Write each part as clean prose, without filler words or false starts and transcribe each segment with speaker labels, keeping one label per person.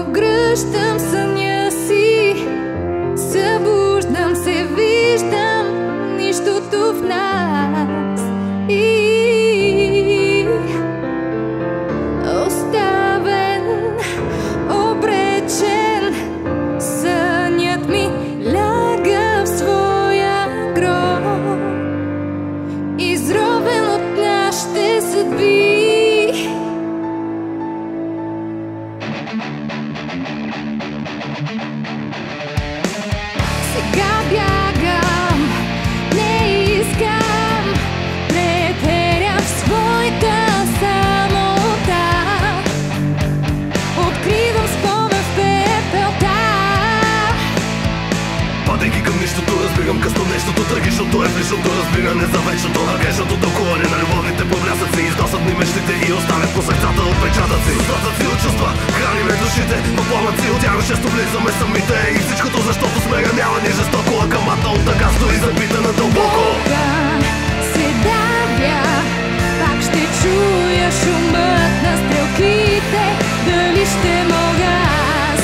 Speaker 1: Огръщам съня си, събуждам се, виждам нищото в нас и оставен, обречен, сънят ми ляга в своя гроб, изровен от нашите съдби. Сега бягам, не искам, претерям в своята самота, откривам спомен в пепелта.
Speaker 2: Падайки към нищото, разбирам късно нещото, трагичното е в личното разбиране за вечното, на грешното тълкуване на любовните поблясъци. Износят ни мечтите и оставят по сърцата отпечатъци. Остатъци от чувства, храниме душите, в пламъци от тях често влизаме самите. И всичкото защото сме раняни жестоко, а камата от тъга стои забита надълбоко.
Speaker 1: Се давя, пак ще чуя шумът на стрелките. Дали ще мога аз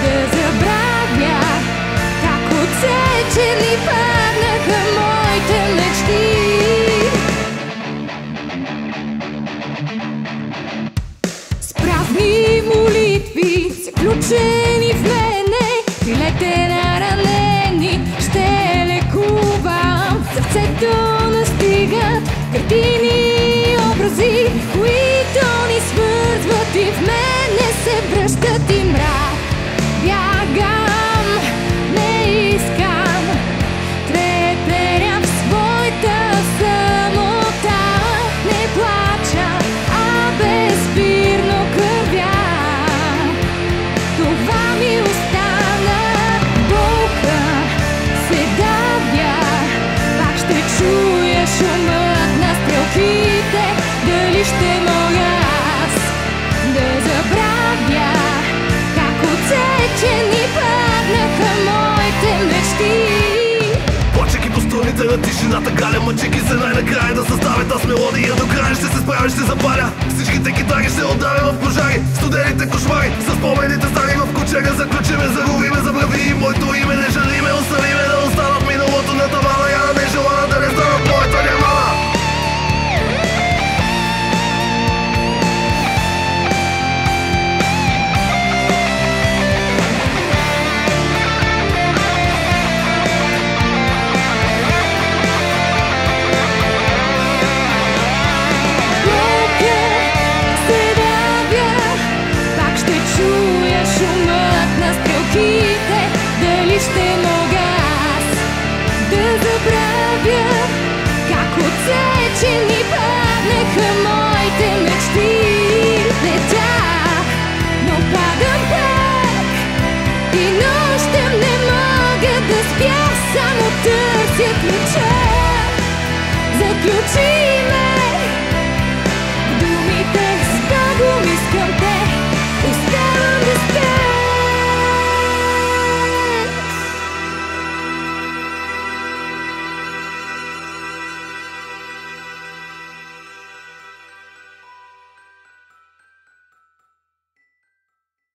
Speaker 1: да забравя как отсечени паднаха моите мечти. С празни молитви, заключени в мене, крилете наранени ще лекувам. Сърцето настигат картини и образи, които ни свързват и в мене се връщат и мрак. Бягам, не искам, треперям в своята самота. Не плача, а безспирно кървя. Това ми остана болка, се давя, пак ще чуя шумът на стрелките. Дали ще мога аз да забравя как отсечени паднаха моите мечти.
Speaker 2: Плачеки по струните на тишината галя, мъчеки се най-накрая да съставят аз мелодия. До края ще се справя, ще запаля всичките китари, ще отдавя в пожари студените кошмари. С спомените стари в кучега заключиме, загубиме, забрави и моето име. Не жалиме, оставиме да останат миналото на тавана. Я не желана да не станат моята нямана. Чуя шумът на стрелките. Дали ще мога аз да забравя как отсечени паднаха моите мечти. Летя, но падам пак и нощем не мога да спя. Само търся ключа за ключи.